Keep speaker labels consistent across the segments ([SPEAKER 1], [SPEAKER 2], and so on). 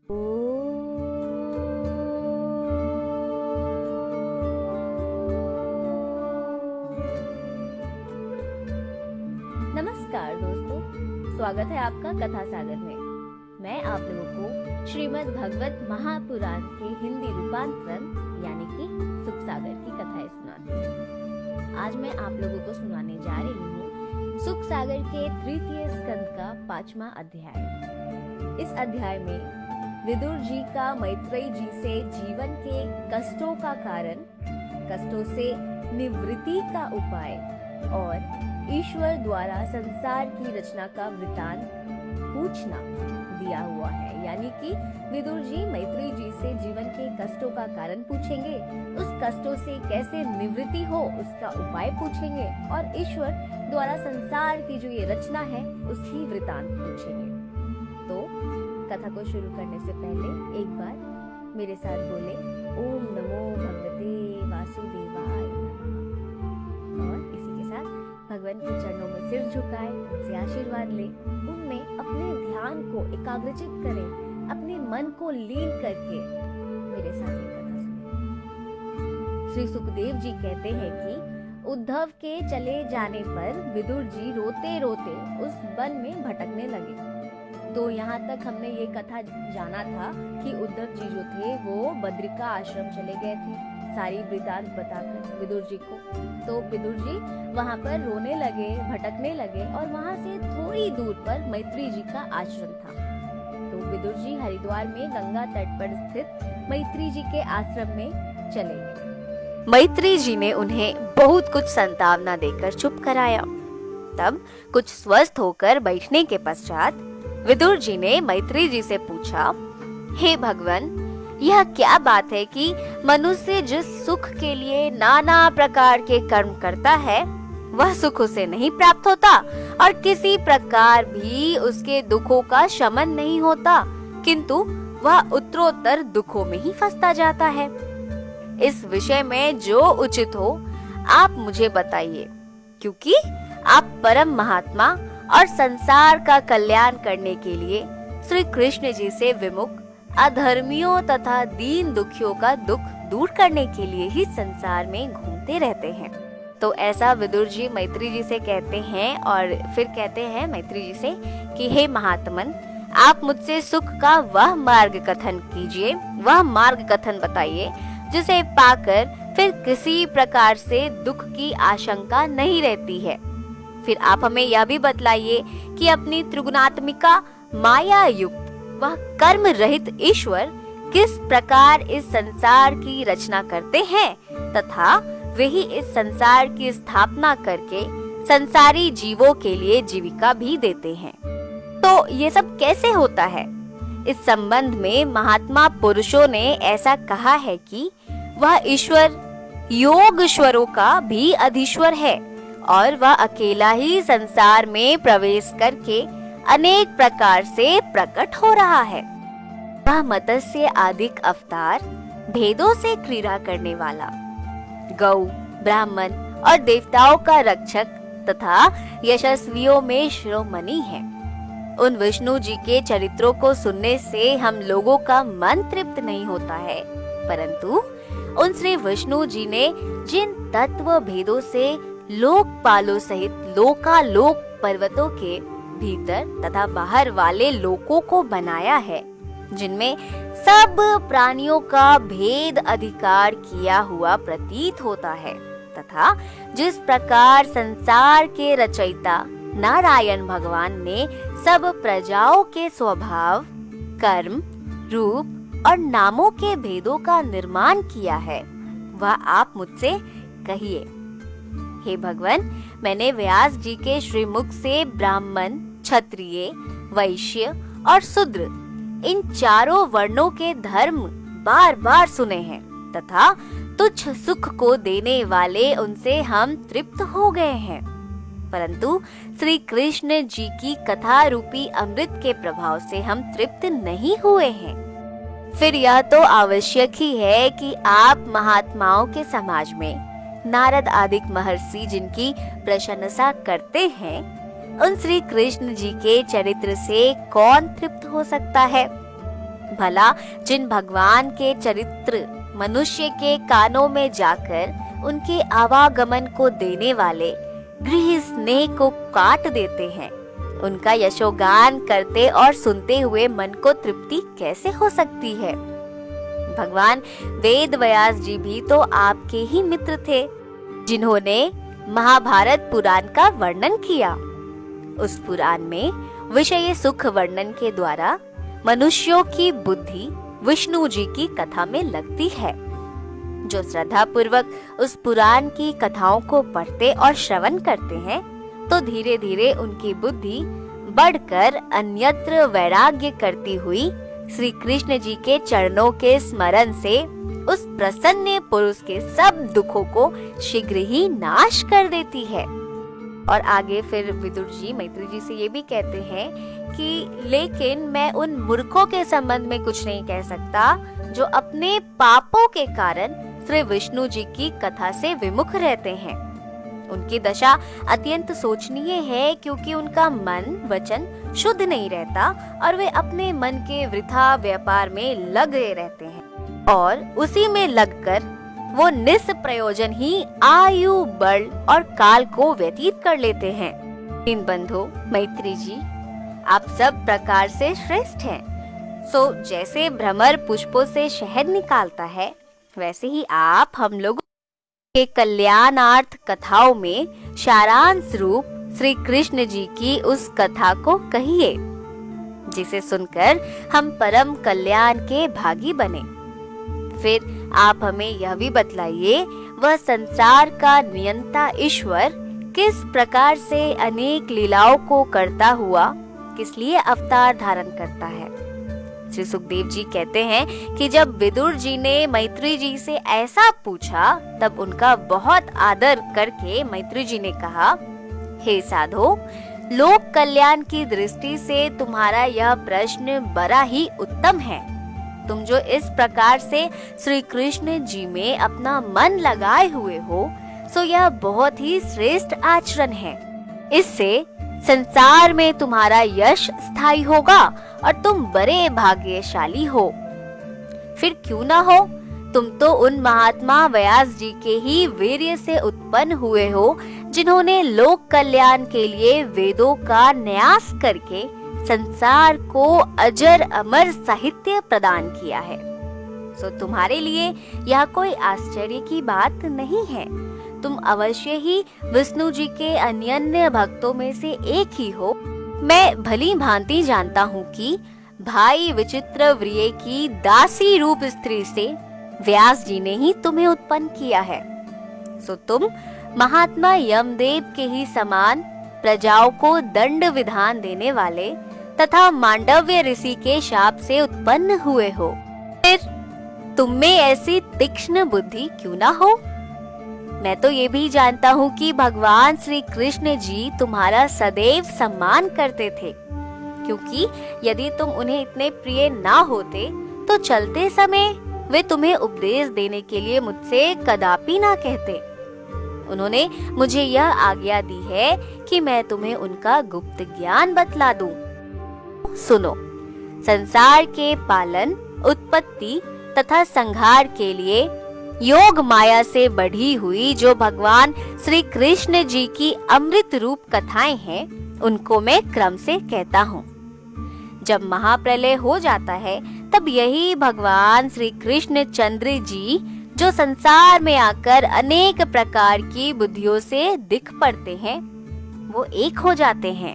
[SPEAKER 1] नमस्कार दोस्तों, स्वागत है आपका कथा सागर में। मैं आप लोगों को श्रीमद् भागवत महापुराण के हिंदी रूपांतरण यानी कि सुख सागर की कथाएं सुनाती हूँ। आज मैं आप लोगों को सुनाने जा रही हूँ सुख सागर के तृतीय स्कंद का 5वां अध्याय। इस अध्याय में विदुर जी का मैत्रेयी जी से जीवन के कष्टों का कारण, कष्टों से निवृत्ति का उपाय और ईश्वर द्वारा संसार की रचना का वृतांत पूछना दिया हुआ है। यानी कि विदुर जी मैत्रेयी जी से जीवन के कष्टों का कारण पूछेंगे, उस कष्टों से कैसे निवृत्ति हो उसका उपाय पूछेंगे और ईश्वर द्वारा संसार की जो ये रचना है उसकी वृतांत पूछेंगे। तो कथा को शुरू करने से पहले एक बार मेरे साथ बोले ओम नमो भगवते वासुदेवाय नमः और इसी के साथ भगवान के चरणों में सिर झुकाए, उनसे आशीर्वाद ले, उनमें अपने ध्यान को एकाग्रचित करें, अपने मन को लीन करके मेरे साथ ये कथा सुने। श्री सुखदेव जी कहते हैं कि उद्धव के चले जाने पर विदुर जी रोते रोते उस वन में भटकने लगे। तो यहाँ तक हमने ये कथा जाना था कि उद्धव जी जो थे वो बद्रिका आश्रम चले गए थे, सारी वृतांत बताकर विदुर जी को। तो विदुर जी वहाँ पर रोने लगे, भटकने लगे और वहाँ से थोड़ी दूर पर मैत्रेयी जी का आश्रम था। तो विदुर जी हरिद्वार में गंगा तट पर स्थित मैत्रेयी जी के आश्रम में चले गए। मैत्रेयी जी ने उन्हें बहुत कुछ संतावना देकर चुप कराया। तब कुछ स्वस्थ होकर बैठने के पश्चात विदुर जी ने मैत्रेयी जी से पूछा, हे भगवान, यह क्या बात है कि मनुष्य जिस सुख के लिए नाना प्रकार के कर्म करता है वह सुख उसे नहीं प्राप्त होता और किसी प्रकार भी उसके दुखों का शमन नहीं होता, किंतु वह उत्तरोत्तर दुखों में ही फंसता जाता है। इस विषय में जो उचित हो आप मुझे बताइए, क्योंकि आप परम महात्मा और संसार का कल्याण करने के लिए श्री कृष्ण जी से विमुख अधर्मियों तथा दीन दुखियों का दुख दूर करने के लिए ही संसार में घूमते रहते हैं। तो ऐसा विदुर जी मैत्रेयी जी से कहते हैं और फिर कहते हैं मैत्रेयी जी से कि हे महात्मन, आप मुझसे सुख का वह मार्ग कथन कीजिए, वह मार्ग कथन बताइए जिसे पाकर फिर किसी प्रकार से दुख की आशंका नहीं रहती है। फिर आप हमें यह भी बतलाइए कि अपनी त्रिगुणात्मिका माया युक्त वह कर्म रहित ईश्वर किस प्रकार इस संसार की रचना करते हैं तथा वे ही इस संसार की स्थापना करके संसारी जीवों के लिए जीविका भी देते हैं। तो ये सब कैसे होता है? इस संबंध में महात्मा पुरुषों ने ऐसा कहा है कि वह ईश्वर योगेश्वरों का भी अधीश्वर है और वह अकेला ही संसार में प्रवेश करके अनेक प्रकार से प्रकट हो रहा है। वह मत्स्य आदिक अवतार, भेदों से क्रीड़ा करने वाला, गौ, ब्राह्मण और देवताओं का रक्षक तथा यशस्वियों में शिरोमणि है। उन विष्णु जी के चरित्रों को सुनने से हम लोगों का मन तृप्त नहीं होता है, परंतु उन श्री विष्णु जी ने जिन तत्व भेदों से लोकपालों सहित लोकालोक पर्वतों के भीतर तथा बाहर वाले लोकों को बनाया है, जिनमें सब प्राणियों का भेद अधिकार किया हुआ प्रतीत होता है, तथा जिस प्रकार संसार के रचयिता नारायण भगवान ने सब प्रजाओं के स्वभाव, कर्म, रूप और नामों के भेदों का निर्माण किया है, वह आप मुझसे कहिए। हे भगवान, मैंने व्यास जी के श्रीमुख से ब्राह्मण, क्षत्रिय, वैश्य और शूद्र इन चारों वर्णों के धर्म बार बार सुने हैं तथा तुच्छ सुख को देने वाले उनसे हम तृप्त हो गए हैं, परंतु श्री कृष्ण जी की कथा रूपी अमृत के प्रभाव से हम तृप्त नहीं हुए हैं। फिर यह तो आवश्यक ही है कि आप महात्माओं के समाज में नारद आदि महर्षि जिनकी प्रशंसा करते हैं, उन श्री कृष्ण जी के चरित्र से कौन तृप्त हो सकता है? भला जिन भगवान के चरित्र मनुष्य के कानों में जाकर उनके आवागमन को देने वाले गृह स्नेह को काट देते हैं, उनका यशोगान करते और सुनते हुए मन को तृप्ति कैसे हो सकती है। भगवान वेद व्यास जी भी तो आपके ही मित्र थे, जिन्होंने महाभारत पुराण का वर्णन किया। उस पुराण में विषय सुख वर्णन के द्वारा मनुष्यों की बुद्धि विष्णु जी की कथा में लगती है। जो श्रद्धा पूर्वक उस पुराण की कथाओं को पढ़ते और श्रवण करते हैं, तो धीरे धीरे उनकी बुद्धि बढ़कर अन्यत्र वैराग्य करती हुई श्री कृष्ण जी के चरणों के स्मरण से उस प्रसन्न पुरुष के सब दुखों को शीघ्र ही नाश कर देती है। और आगे फिर विदुर जी मैत्री जी से ये भी कहते हैं कि लेकिन मैं उन मूर्खों के संबंध में कुछ नहीं कह सकता जो अपने पापों के कारण श्री विष्णु जी की कथा से विमुख रहते हैं। उनकी दशा अत्यंत शोचनीय है, क्योंकि उनका मन वचन शुद्ध नहीं रहता और वे अपने मन के वृथा व्यापार में लगे रहते हैं और उसी में लगकर वो निष्प्रयोजन ही आयु बल और काल को व्यतीत कर लेते हैं। इन बंधु मैत्री जी, आप सब प्रकार से श्रेष्ठ हैं। सो जैसे भ्रमर पुष्पों से शहद निकालता है, वैसे ही आप हम लोगों के कल्याणार्थ कथाओं में सारांश रूप श्री कृष्ण जी की उस कथा को कहिए, जिसे सुनकर हम परम कल्याण के भागी बने। फिर आप हमें यह भी बतलाइए, वह संसार का नियंता ईश्वर किस प्रकार से अनेक लीलाओं को करता हुआ किस लिए अवतार धारण करता है। श्री सुखदेव जी कहते हैं कि जब विदुर जी ने मैत्री जी से ऐसा पूछा, तब उनका बहुत आदर करके मैत्री जी ने कहा, हे साधो, लोक कल्याण की दृष्टि से तुम्हारा यह प्रश्न बड़ा ही उत्तम है। तुम जो इस प्रकार से श्री कृष्ण जी में अपना मन लगाए हुए हो, सो यह बहुत ही श्रेष्ठ आचरण है। इससे संसार में तुम्हारा यश स्थायी होगा और तुम बड़े भाग्यशाली हो। फिर क्यों ना हो, तुम तो उन महात्मा व्यास जी के ही वीर्य से उत्पन्न हुए हो, जिन्होंने लोक कल्याण के लिए वेदों का न्यास करके संसार को अजर अमर साहित्य प्रदान किया है। सो तुम्हारे लिए यह कोई आश्चर्य की बात नहीं है। तुम अवश्य ही विष्णु जी के अनन्य भक्तों में से एक ही हो। मैं भली भांति जानता हूँ कि भाई विचित्र व्रिय की दासी रूप स्त्री से व्यास जी ने ही तुम्हें उत्पन्न किया है। सो तुम महात्मा यमदेव के ही समान प्रजाओं को दंड विधान देने वाले तथा मांडव्य ऋषि के शाप से उत्पन्न हुए हो। फिर तुम में ऐसी तीक्ष्ण बुद्धि क्यों ना हो। मैं तो ये भी जानता हूँ कि भगवान श्री कृष्ण जी तुम्हारा सदैव सम्मान करते थे, क्योंकि यदि तुम उन्हें इतने प्रिय ना होते तो चलते समय वे तुम्हें उपदेश देने के लिए मुझसे कदापि ना कहते। उन्होंने मुझे यह आज्ञा दी है कि मैं तुम्हें उनका गुप्त ज्ञान बतला दूं। सुनो, संसार के पालन, उत्पत्ति तथा संहार के लिए योग माया से बढ़ी हुई जो भगवान श्री कृष्ण जी की अमृत रूप कथाएं हैं, उनको मैं क्रम से कहता हूँ। जब महाप्रलय हो जाता है, तब यही भगवान श्री कृष्ण चंद्र जी जो संसार में आकर अनेक प्रकार की बुद्धियों से दिख पड़ते हैं, वो एक हो जाते हैं।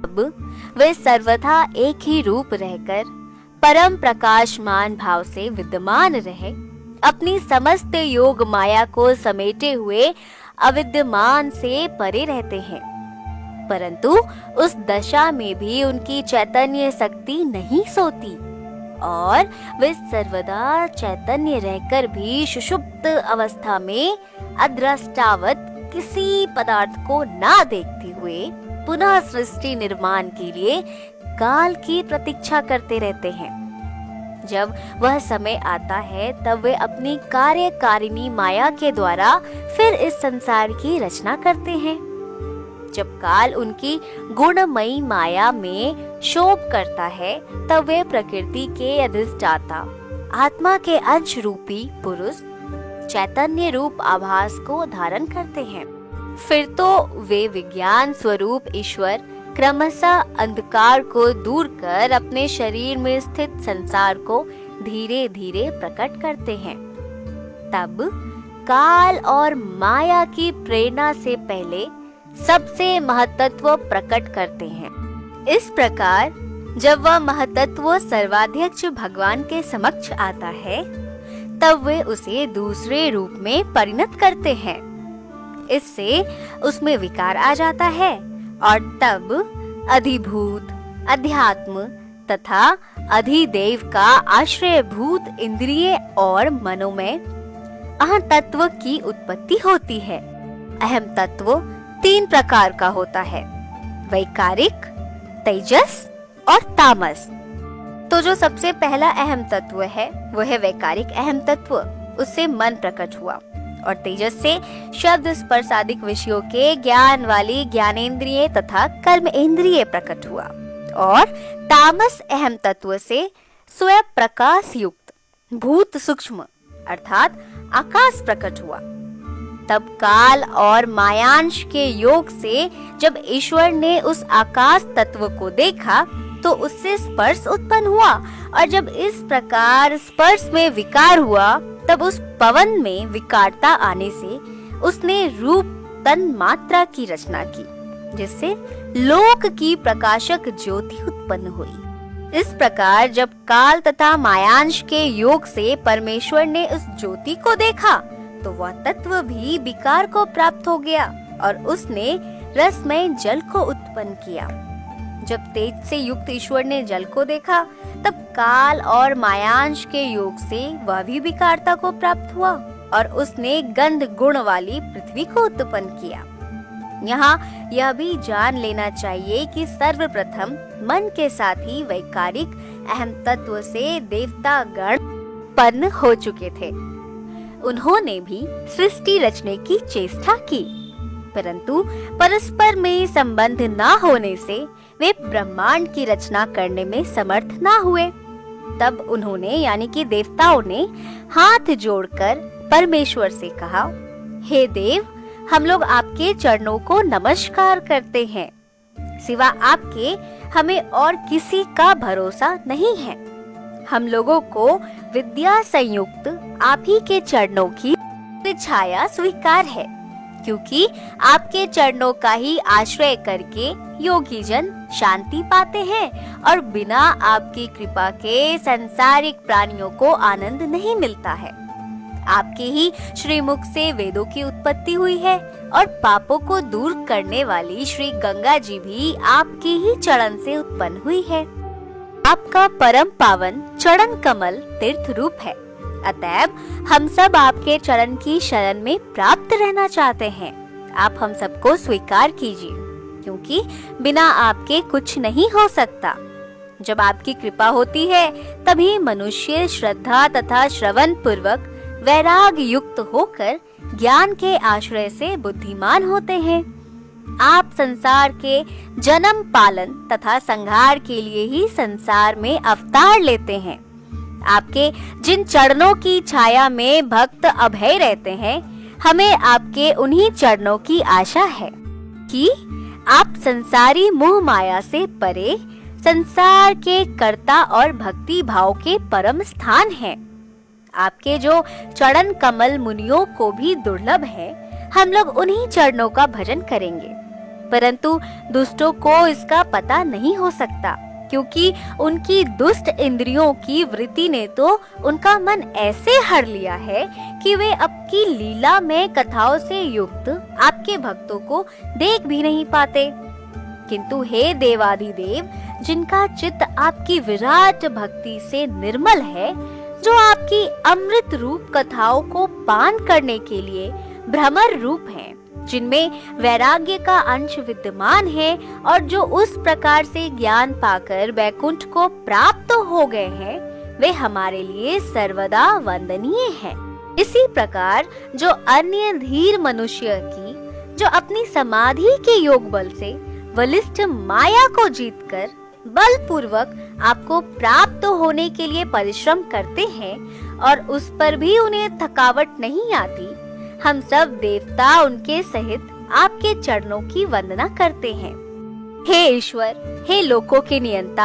[SPEAKER 1] अब वे सर्वथा एक ही रूप रहकर परम प्रकाशमान भाव से विद्यमान रहे, अपनी समस्त योग माया को समेटे हुए अविद्यमान से परे रहते हैं। परंतु उस दशा में भी उनकी चैतन्य शक्ति नहीं सोती और वे सर्वदा चैतन्य रहकर भी सुषुप्त अवस्था में अदृष्टावत किसी पदार्थ को ना देखते हुए पुनः सृष्टि निर्माण के लिए काल की प्रतीक्षा करते रहते हैं। जब वह समय आता है, तब वे अपनी कार्यकारिणी माया के द्वारा फिर इस संसार की रचना करते हैं। जब काल उनकी गुणमयी माया में शोभ करता है, तब वे प्रकृति के अधिष्ठाता आत्मा के अंश रूपी पुरुष चैतन्य रूप आभास को धारण करते हैं। फिर तो वे विज्ञान स्वरूप ईश्वर क्रमशः अंधकार को दूर कर अपने शरीर में स्थित संसार को धीरे धीरे प्रकट करते हैं। तब काल और माया की प्रेरणा से पहले सबसे महतत्व प्रकट करते हैं। इस प्रकार जब वह महतत्व सर्वाध्यक्ष भगवान के समक्ष आता है, तब वे उसे दूसरे रूप में परिणत करते हैं। इससे उसमें विकार आ जाता है और तब अधिभूत, अध्यात्म तथा अधिदेव का आश्रयभूत इंद्रिय और मनोमय अहं तत्व की उत्पत्ति होती है। अहम तत्व 3 प्रकार का होता है, वैकारिक, तेजस और तामस। तो जो सबसे पहला अहम तत्व है वो है वैकारिक अहम तत्व, उससे मन प्रकट हुआ, और तेजस से शब्द स्पर्श आदि विषयों के ज्ञान वाली ज्ञानेंद्रिय तथा कर्म इंद्रिय प्रकट हुआ, और तामस अहम तत्व से स्वयं प्रकाश युक्त भूत सूक्ष्म अर्थात आकाश प्रकट हुआ। तब काल और मायांश के योग से जब ईश्वर ने उस आकाश तत्व को देखा तो उससे स्पर्श उत्पन्न हुआ, और जब इस प्रकार स्पर्श में विकार हुआ तब उस पवन में विकारता आने से उसने रूप तन मात्रा की रचना की, जिससे लोक की प्रकाशक ज्योति उत्पन्न हुई। इस प्रकार जब काल तथा मायांश के योग से परमेश्वर ने उस ज्योति को देखा तो वह तत्व भी विकार को प्राप्त हो गया और उसने रसमय जल को उत्पन्न किया। जब तेज से युक्त ईश्वर ने जल को देखा तब काल और मायांश के योग से वह भी विकारता को प्राप्त हुआ और उसने गंध गुण वाली पृथ्वी को उत्पन्न किया। यहाँ यह भी जान लेना चाहिए कि सर्वप्रथम मन के साथ ही वैकारिक अहम तत्व से देवता गण उत्पन्न हो चुके थे। उन्होंने भी सृष्टि रचने की चेष्टा की, परंतु परस्पर में संबंध न होने से वे ब्रह्मांड की रचना करने में समर्थ न हुए। तब उन्होंने यानी कि देवताओं ने हाथ जोड़कर परमेश्वर से कहा, हे देव, हम लोग आपके चरणों को नमस्कार करते हैं। सिवा आपके हमें और किसी का भरोसा नहीं है। हम लोगों को विद्या संयुक्त आप ही के चरणों की छाया स्वीकार है, क्योंकि आपके चरणों का ही आश्रय करके योगी जन शांति पाते हैं और बिना आपकी कृपा के संसारिक प्राणियों को आनंद नहीं मिलता है। आपके ही श्रीमुख से वेदों की उत्पत्ति हुई है और पापों को दूर करने वाली श्री गंगा जी भी आपके ही चरण से उत्पन्न हुई है। आपका परम पावन चरण कमल तीर्थ रूप है। अतएव हम सब आपके चरण की शरण में प्राप्त रहना चाहते हैं। आप हम सबको स्वीकार कीजिए, क्योंकि बिना आपके कुछ नहीं हो सकता। जब आपकी कृपा होती है तभी मनुष्य श्रद्धा तथा श्रवण पूर्वक वैराग युक्त होकर ज्ञान के आश्रय से बुद्धिमान होते हैं। आप संसार के जन्म पालन तथा संहार के लिए ही संसार में अवतार लेते हैं। आपके जिन चरणों की छाया में भक्त अभय रहते हैं, हमें आपके उन्हीं चरणों की आशा है कि आप संसारी मोह माया से परे संसार के कर्ता और भक्ति भाव के परम स्थान हैं। आपके जो चरण कमल मुनियों को भी दुर्लभ है, हम लोग उन्हीं चरणों का भजन करेंगे, परंतु दुष्टों को इसका पता नहीं हो सकता, क्योंकि उनकी दुष्ट इंद्रियों की वृत्ति ने तो उनका मन ऐसे हर लिया है कि वे आपकी लीला में कथाओं से युक्त आपके भक्तों को देख भी नहीं पाते। किंतु हे देवादिदेव, जिनका चित्त आपकी विराट भक्ति से निर्मल है, जो आपकी अमृत रूप कथाओं को पान करने के लिए भ्रमर रूप हैं, जिनमें वैराग्य का अंश विद्यमान है और जो उस प्रकार से ज्ञान पाकर वैकुंठ को प्राप्त हो गए हैं, वे हमारे लिए सर्वदा वंदनीय हैं। इसी प्रकार जो अन्य धीर मनुष्य की, जो अपनी समाधि के योग बल से बलिष्ठ माया को जीतकर बलपूर्वक आपको प्राप्त होने के लिए परिश्रम करते हैं और उस पर भी उन्हें थकावट नहीं आती, हम सब देवता उनके सहित आपके चरणों की वंदना करते हैं। हे ईश्वर, हे लोकों के नियंता,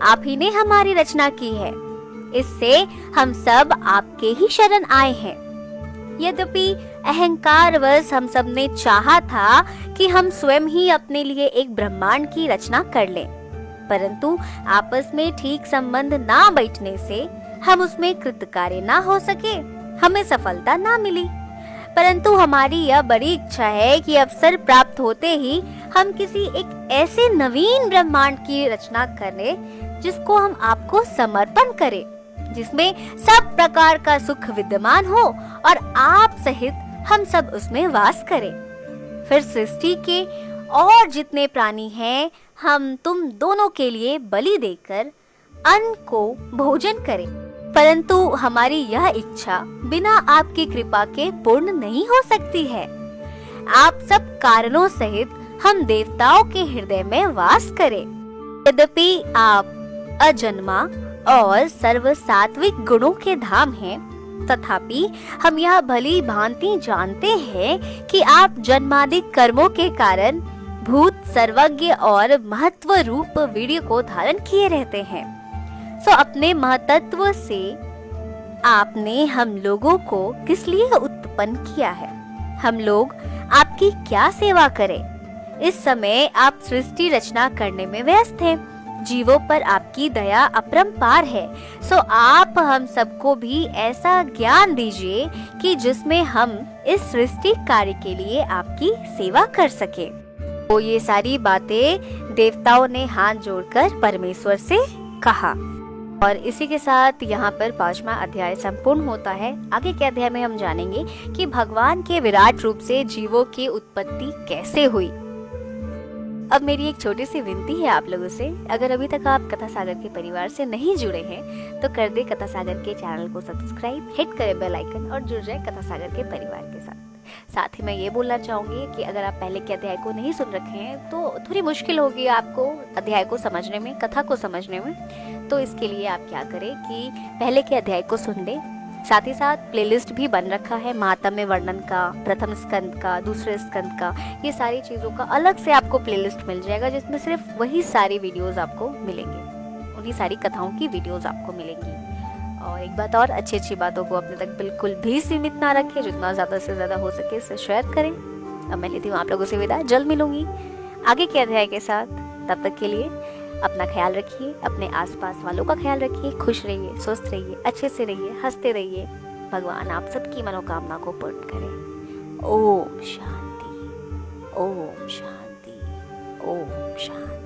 [SPEAKER 1] आप ही ने हमारी रचना की है, इससे हम सब आपके ही शरण आए हैं। यद्यपि अहंकारवश हम सब ने चाहा था कि हम स्वयं ही अपने लिए एक ब्रह्मांड की रचना कर लें, परंतु आपस में ठीक संबंध ना बैठने से हम उसमें कृतकार्य ना हो सके, हमें सफलता ना मिली। परंतु हमारी यह बड़ी इच्छा है कि अवसर प्राप्त होते ही हम किसी एक ऐसे नवीन ब्रह्मांड की रचना करें जिसको हम आपको समर्पण करें, जिसमें सब प्रकार का सुख विद्यमान हो और आप सहित हम सब उसमें वास करें। फिर सृष्टि के और जितने प्राणी हैं, हम तुम दोनों के लिए बलि देकर अन्न को भोजन करें। परंतु हमारी यह इच्छा बिना आपकी कृपा के पूर्ण नहीं हो सकती है। आप सब कारणों सहित हम देवताओं के हृदय में वास करें। यद्यपि आप अजन्मा और सर्व सात्विक गुणों के धाम हैं, तथापि हम यह भली भांति जानते हैं कि आप जन्मादि कर्मों के कारण भूत सर्वज्ञ और महत्व रूप वीर्य को धारण किए रहते हैं। सो अपने महतत्व से आपने हम लोगों को किस लिए उत्पन्न किया है? हम लोग आपकी क्या सेवा करें? इस समय आप सृष्टि रचना करने में व्यस्त हैं। जीवों पर आपकी दया अपरंपार है। सो आप हम सबको भी ऐसा ज्ञान दीजिए कि जिसमें हम इस सृष्टि कार्य के लिए आपकी सेवा कर सके। तो ये सारी बातें देवताओं ने हाथ जोड़कर परमेश्वर से कहा। और इसी के साथ यहाँ पर 5वां अध्याय संपूर्ण होता है। आगे के अध्याय में हम जानेंगे कि भगवान के विराट रूप से जीवों की उत्पत्ति कैसे हुई। अब मेरी एक छोटी सी विनती है आप लोगों से, अगर अभी तक आप कथा सागर के परिवार से नहीं जुड़े हैं तो कर दे कथा सागर के चैनल को सब्सक्राइब, हिट करें बेल आइकन और जुड़ जाए कथा सागर के परिवार के साथ। साथ ही मैं ये बोलना चाहूंगी कि अगर आप पहले के अध्याय को नहीं सुन रखे हैं तो थोड़ी मुश्किल होगी आपको अध्याय को समझने में, कथा को समझने में। तो इसके लिए आप क्या करें कि पहले के अध्याय को सुन लें। साथ ही साथ प्लेलिस्ट भी बन रखा है महात्म्य वर्णन का, प्रथम स्कंद का, दूसरे स्कंद का, ये सारी चीज़ों का अलग से आपको प्लेलिस्ट मिल जाएगा, जिसमें सिर्फ वही सारी वीडियोस आपको मिलेंगे, उन्हीं सारी कथाओं की वीडियोस आपको मिलेंगी। और एक बात और, अच्छी अच्छी बातों को अपने तक बिल्कुल भी सीमित ना रखें, जितना ज़्यादा से ज़्यादा हो सके इसे शेयर करें। अब मैं लेती हूँ आप लोगों से विदा, जल्द मिलूंगी आगे के अध्याय के साथ। तब तक के लिए अपना ख्याल रखिए, अपने आसपास वालों का ख्याल रखिए, खुश रहिए, स्वस्थ रहिए, अच्छे से रहिए, हंसते रहिए। भगवान आप सबकी मनोकामना को पूर्ण करे। ओम शांति, ओम शांति, ओम शांति।